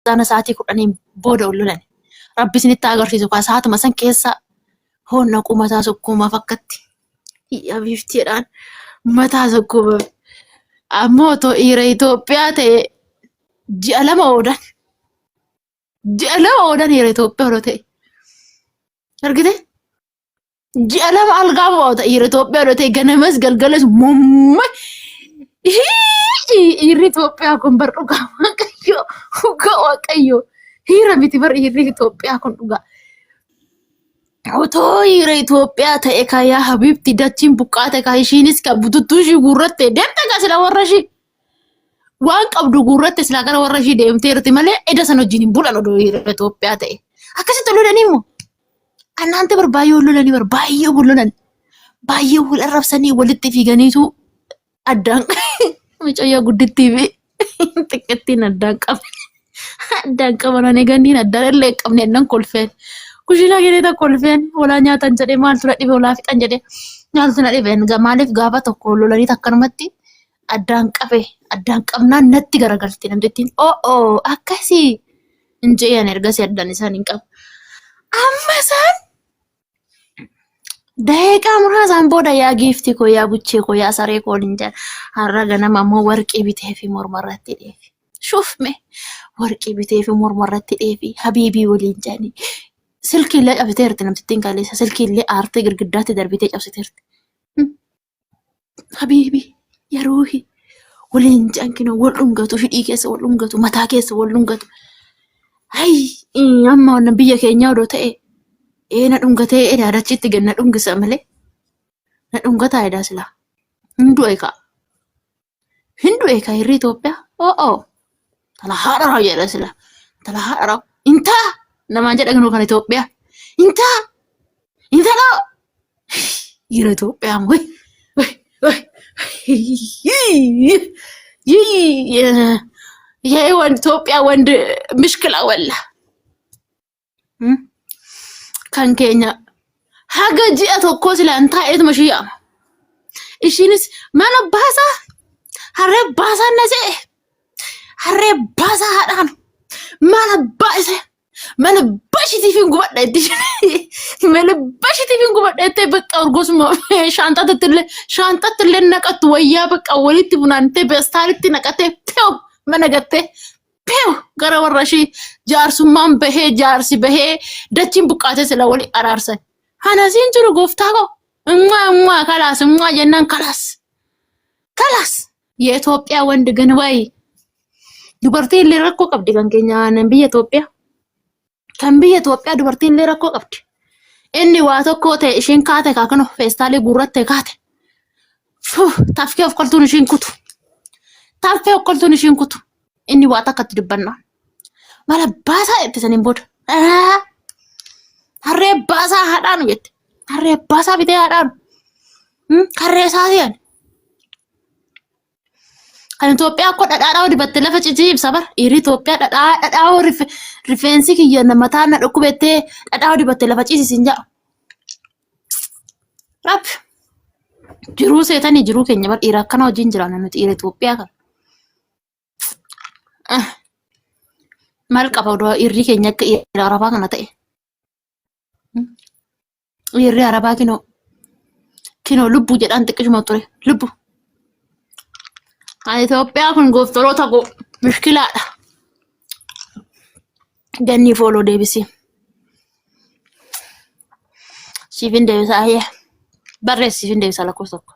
kiristaana sa'aatii 10 booda ol lolan. Rabbi isinitti agarsiisu kaa sa'aatuma san keessa hoonna qumataa sukkuumaaf akkatti. Yaa biftiidhaan mataa sukkuumaaf. Ammoo otoo dhiira Itoophiyaa ta'e ji'a lama oodan. Ji'a lama oodan dhiira Itoophiyaa odoo ta'e. Argite? Ji'a lama algaa bo'oota dhiira Itoophiyaa odoo ta'e ganamas galgalas momma. Dhiirri Itoophiyaa kun bar dhugaa waaqayyoo. Dhugaa waaqayyoo. Dhiira miti bar dhiirri Itoophiyaa kun dhugaa. Otoo dhiira Itoophiyaa ta'e kaa yaa Habibti dachiin buqqaate kaa ishiinis kan bututtuu ishii guurratte deemte kaa sila warra ishii. Waan qabdu guurratte sila gara warra ishii deemteerti malee eda san wajjin hin bulan odoo dhiira Itoophiyaa ta'e. Akkasitti lolanii immoo. Annaante bar baay'ee lolanii bar baay'ee lolan. Baay'ee wal arrabsanii walitti fiiganiitu addaan mucayyoo guddittii fi xiqqeettiin addaan qaban. Addaan qabananii gandiin addaan illee qabne nan kolfeen. Kushina gede kolfeen walaa nyaatan jedhee maaltu na dhibe walaa fixan jedhee maaltu na dhibeen maaliif gaafa tokko lolanii akkanumatti addaan qabe addaan qabnaan natti garagalti namtittiin akkasii hin jeeyan ergasii addaan isaan hin qabu. Amma isaan daqiiqaa muraasaan booda yaa giiftii koo yaa buchee koo yaa saree koo hin jedhan har'a ganama ammoo warqii bitee fi mormarratti dheefi. Shufme warqii bitee fi mormarratti dheefi habiibii waliin jedhanii. Silkiillee cabsiteerti namtittiin kaleessa silkiillee aartee girgiddaatti darbitee cabsiteerti. Habiibii yeroohi waliin jankina wal dhungatu hidhii keessa wal dhungatu mataa keessa wal dhungatu. Amma wannan biyya keenya odoo ta'e na dhungatee daadachitti ganna dhungisa malee na dhungataa edaa silaa hindu eekaa hirri Itoophiyaa tala haadharaa jedha silaa tala haadharaa intaa namaan jedhaganuu kan Itoophiyaa intalaa dhiira Itoophiyaa yee waan Itoophiyaa waan mishkila walla kan keenya haga ji'a tokko silaan taa'eetuma ishii yaama. Ishiinis mana baasaa harree baasaa nasee harree baasaa haadhaan mana baay'ise mana bashitiif hin gubadha itti mana bashitiif hin gubadha itti bakka urgosuma shaanxatti illee naqattu wayyaa bakka walitti bunaantee beestaalitti naqatee peew mana gattee peew gara warra ishii jaarsummaan bahee jaarsi bahee dachiin buqqaatee sila wali araarsan. Hanasiin jiru gooftaa koo kalaas jennaan kalaas የኢትዮጵያ ወንድ ግን ወይ dubartiin illee rakkoo qabdi kan keenya biyya Itoophiyaa. Kan biyya Itoophiyaa dubartiin illee rakkoo qabdi. Inni waa tokko ta'e isheen kaate kaakano feestaalee guurrattee kaate. Taffee of koltuun isheen kutu. Taffee of koltuun isheen kutu. Inni waa takkatti dubbannaa. Mala baasaa itti saniin booda. Harree baasaa haadhaan jette. Harree baasaa bitee haadhaan. Harree isaa ta'an. Kan Itoophiyaa akka dhadhaa dibattee lafa cicii ibsa bar. Dhiirri Itoophiyaa dhadhaa rifeensi kiyya mataa na dhukkubettee dhadhaa dibattee lafa ciisisin jedha. Rabbi jiruu seetanii jiruu keenya bar dhiira akkana wajjin jiraanna nuti dhiira Itoophiyaa kan. Maal qaba odoo dhiirri keenya akka dhiira Arabaa kana ta'e. Dhiirri Arabaa kinoo lubbuu jedhaan xiqqishuma ture lubbuu. Itoophiyaa kun gooftoloota koo mishkilaadha. Ganni fooloo deebisee. Siifin deebisaa ayyee. Barreessi siifin deebisaa lakkoofsa tokko.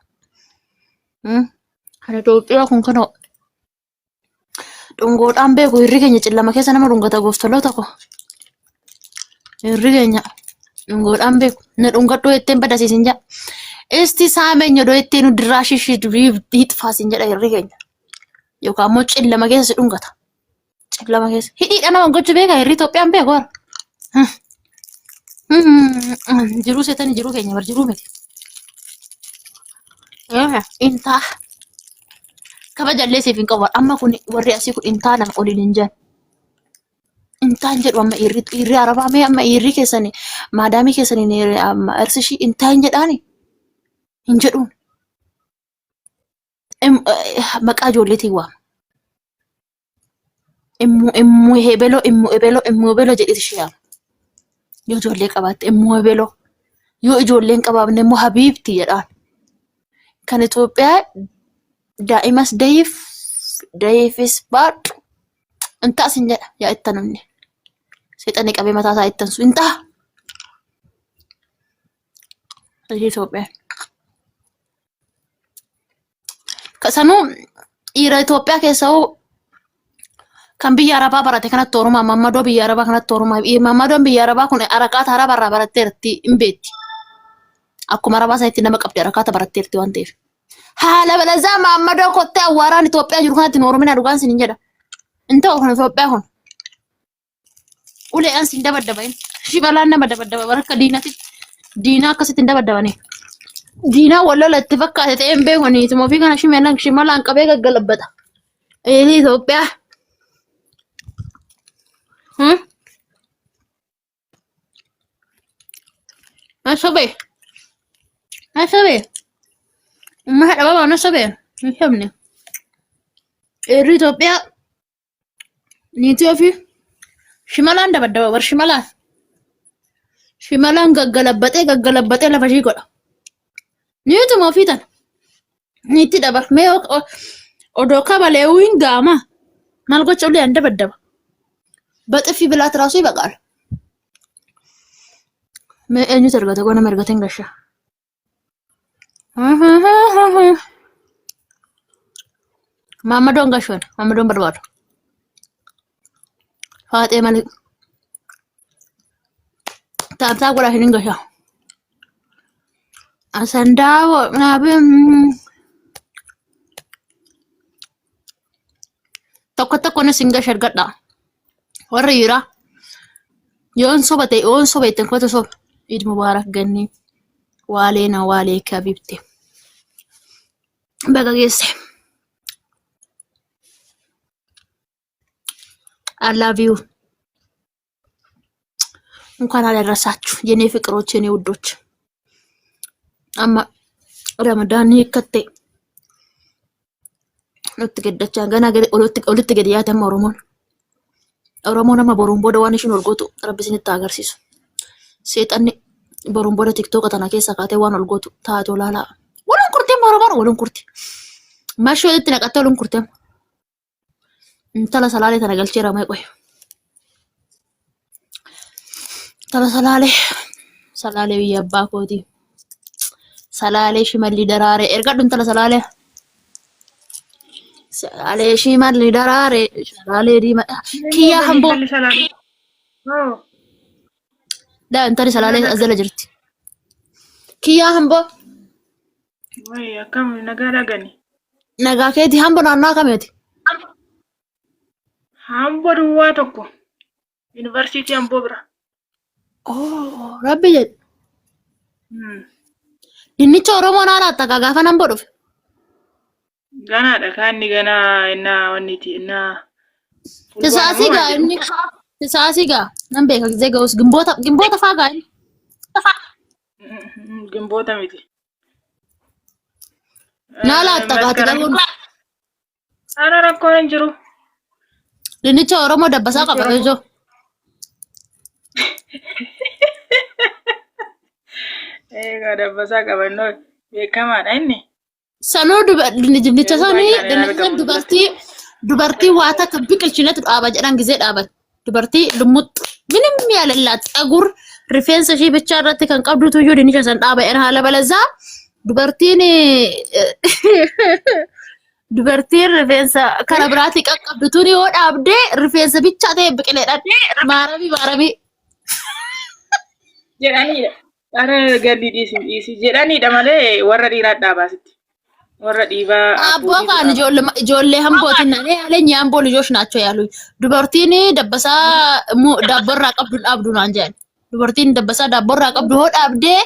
Kan Itoophiyaa kun kanoo dhungoodhaan beeku hirri keenya cillama keessa nama dhungata gooftoloota koo. Hirri keenya dhungoodhaan beeku na dhungadhoo ittiin badasiisin jedha. Isti saamenya doo ittiin dirraa shishiitu hiitfaasin jedha hirri keenya. Yookaan immoo cillama keessa si dhungata. Cillama keessa. Hidhiidha nama gochuu beekaa hirri Itoophiyaan beeku hora. Jiruu seetanii jiruu keenya bar jiruu miti. Intaa. Kabajallee siif hin qabu. Amma kun warri asii kun intaa lama oliin hin jiran. Intaan jedhu amma dhiirri Arabaa mee amma dhiirri keessanii maadaamii keessanii ersishii intaa hin jedhaani. Hin jedhuun. Maqaa ijoolleetiin waama. immoo hebelo jedhiti shiyaa. Yoo ijoollee qabaatte immoo hebelo. Yoo ijoolleen qabaabne immoo habiibti jedhaan. Kan Itoophiyaa daa'imas da'iifis baadhu. Inta asin jedha yaa itti namni. Seexanni qabee mataa isaa ittansu inta. Itoophiyaa. Sanuu dhiira Itoophiyaa keessaa kan biyya Arabaa barate kanatti Oromoo Mammadoo biyya Arabaa kanatti Oromoo Mammadoon biyya Arabaa kun Araqaata Arabarraa baratteerti hin beekti. Akkuma Arabaa isaatti nama qabdi Araqaata baratteerti waan ta'eef. Haala balazaa Mammadoo kottee awwaaraan Itoophiyaa jiru kanatti Oromina dhugaan sin jedha. Inta kun Itoophiyaa kun. Ulee an sin dabaddabain. Shibalaan nama dabaddaba baraka diinatti. Diinaa akkasitti hin dabaddabanii. Diinaa wallola itti fakkaate ta'ee hin beekanii ituma ofii kana shimalaan qabee gaggalabbata. Eelii Itoophiyaa. Asobe. Umma haɗa baba na sobe. Hishamne. Eelii Itoophiyaa. Niitii ofii. Shimalaan dabaddaba bar shimalaan. Shimalaan gaggalabbatee lafa ishii godha. Niituma ofii tana. Niitti dabar. Mee odoo kabalee hin gaama. Maal gocha ulee an dabaddaba. Baxifii bilaat raasuu ibaqaala. Mee eenyutu ergate goona mergateen gashaa. Mammadoon gashoon. Mammadoon barbaadu. Faaxee malee. Taamsaa godhaa hin gashaa. Asandaawo naabe tokko na singa shargadha. Warra yira. Yoon sobate koto sob. Eid Mubarak ganni. Waalee kabibte. Baga geesse. I love you. እንኳን አደረሳችሁ የኔ ፍቅሮች የኔ ውዶች አማ ረመዳን ይከተ ለትገደቻ ገና ለትገደያተ ኦሮሞን ማ ቦሩን ቦደ ዋንሽን ወርጎቱ ረብስን ታገርሲሱ ሴጣን ቦሩን ቦደ ቲክቶክ ተና ከሳ ካቴ ዋን ወርጎቱ ታቶ ላላ ወለን ኩርቴ ኦሮሞን ወለን ኩርቴ ማሾ ለትነቀተ ወለን ኩርቴ እንተላ ሰላሌ ተነገልቼ ረማይ ቆይ Tala salale biyya abbaa kooti. Salaalee shimalli daraare erga dhun tala salaalee. Salaalee shimalli daraare salaalee diimaa. Kiyyaa hamboo. Daa intali salaalee azala jirti. Kiyyaa hamboo. Wai akkam nagaa dhagani. Nagaa keeti hamboo naannoo kameeti. Hamboo duwwaa tokko. Yuunivarsiitii Hamboo bira. Oh, Rabbi jedhu. Dinnicha Oromoo naannoo attakaa gaafa nan bodhuuf. Ganaadha kaanni ganaa innaa wanniti innaa. Tisaasii gaa nan beeka gisee ga'us gimboota faa gaa inni. Gimboota miti. Naala attakaati gahuun. Ara rakkoo hin jiru. Dinnicha Oromoo dabbasaa qaba ijoo. Egaa dabbasaa qabannoo beekamaadha inni. Sanuu dinnicha sanii dubartii waa takka biqilchinetu dhaaba jedhan gisee dhaaban. Dubartii lumuxxu minim yaalallaatti agur rifeensa ishee bichaa irratti kan qabdutu iyyuu dinnicha san dhaaba era haala balazaa dubartiin rifeensa kana biraatti qaqqabdutu yoo dhaabdee rifeensa bichaa ta'e biqileedhaan maaramii. Jedhanidha. Ara gaddi dhiisi jedhanidha malee warra dhiiraa dhaabaasitti. Warra dhiibaa. Abboo kaan ijoollee hambootiin naannoo yaalee nyaamboo lijoos naachoo yaalu. Dubartiin dabbasaa daabborraa qabdu dhaabdu naan jedhan. Dubartiin dabbasaa daabborraa qabdu hoo dhaabdee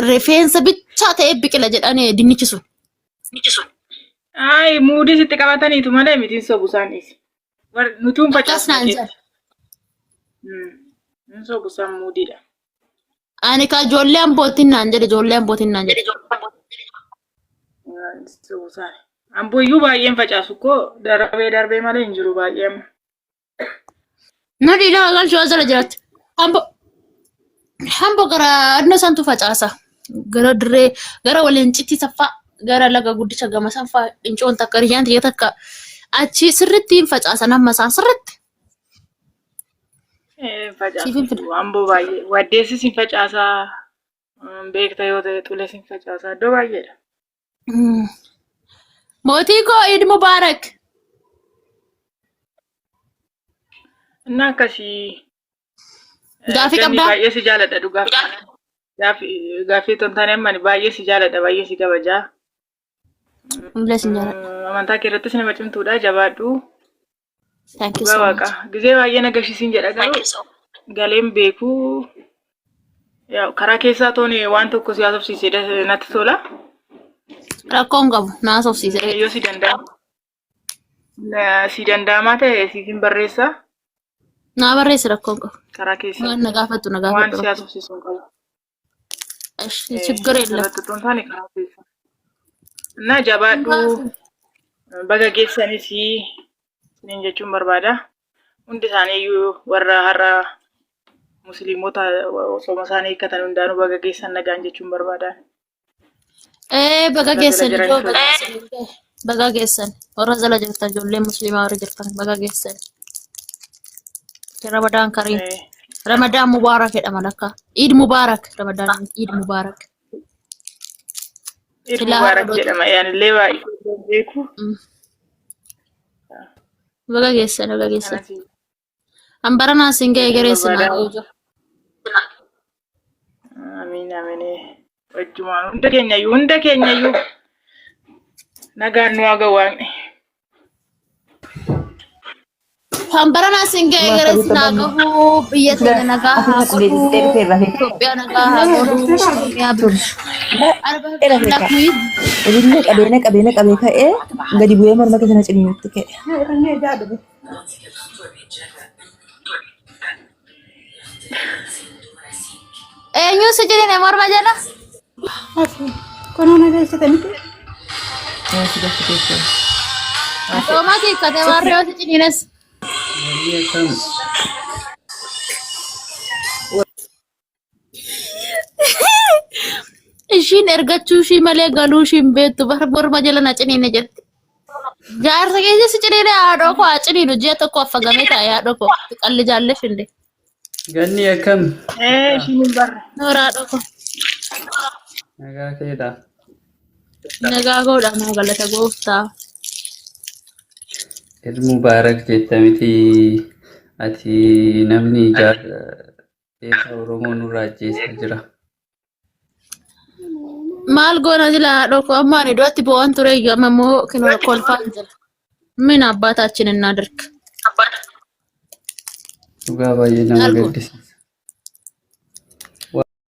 rifeensa bichaa ta'e biqila jedhanii dinnichi sun. Ay muudii sitti qabataniitu malee mitiin sobu isaanis. Nutuun facaasnaan jedhan. Sobu isaan muudiidha. Ani ka ijoollee hambootiin naan jedhe ijoollee hambootiin naan jedhe. Sobu isaan. Amboyyuu baay'een facaasu koo darbee malee hin jiru baay'een. Nadi ila galchu asala jiratti. Hambo gara adna santu facaasa. Gara dirree gara waliin citti saffaa gara laga guddicha gama sanfaa incoon takka riyyaan tiyya takka achi sirritti hin facaasa nama isaan sirritti. Facaasu amboo baay'ee waddeessis hin facaasaa beekta yoo ta'e xulees hin facaasaa iddoo baay'eedha. Mootii koo Eid Mubaarak. Innaa akkasii Gaafii qabdaa? baay'ee si jaaladha dhugaaf. Gaafii tontaane ammani baay'ee si jaaladha baay'ee si kabajaa. Bless in jaaladha. Amantaa kee irrattis nama cimtuudha jabaadhu. Thank you so much. Waaqa gizee baay'ee nagashiisiin jedha garuu galeen beekuu karaa keessaa tooni waan tokko si haasofsiisee natti tola. Rakkoon qabu naa sofsiisee. Yoo si danda'ama. Si danda'amaa ta'e siifin barreessa. Naa barreessi rakkoon qabu. Karaa keessaa. Waan na gaafatu na gaafatu. Waan si haasofsiisuun qaba. ችግር የለም Tontoni karaa keessaa. Na jabaadhu baga geessanis niin jechuun barbaada. Hundi isaaniiyyuu warra har'a musliimota osoma isaanii hiikkatan hundaanuu baga geessan nagaan jechuun barbaada. baga geessan iddoo baga geessan warra jala jirtan ijoollee musliimaa warra jirtan baga geessan. Ramadan Karim. Ramadan Mubarak jedhama lakka. Eid Mubarak Ramadan Eid Mubarak. Eid Mubarak jedhama yaanillee baay'ee beeku. Baga geessan baga geessan. Ambarana singa egereessin haa Amiin amiin. Wajjumaan hunda keenyayyuu nagaan nu haa gawwaaqne. Ambarana singa egereessin haa qabu biyya teenya nagaa haa qabu Itoophiyaa nagaa haa qabu Oromiyaa bilu. Qabeenya ka'ee gadi bu'ee morma keessa ciniinutti ka'e. Eenyuun si jedhine morma jala? Konoona keessatti. Sooma kiikkate warri yoo si ciniines. Ishiin ergachuu ishii malee galuu ishiin beektu morma jala na ciniine jetti. Jaarsa keessa si ciniine haadhoo koo haa ciniinu ji'a tokko affagamee taa'e haadhoo koo qalli jaallee shinde. Ganni akkam? Ishiin hin barre. Noora haadhoo koo. Nagaa keedha. Nagaa goodha naa galata gooftaa. Eid Mubaarak jetta miti ati namni jaarsa Oromoo nurraa ajjeesaa jira. Maal goona jila haadhoo koo ammaan iddootti bo'oon ture amma immoo kinoo kolfaan jira. Min abbaataachin እናድርግ Dhugaa baay'ee nama gaddisiisa.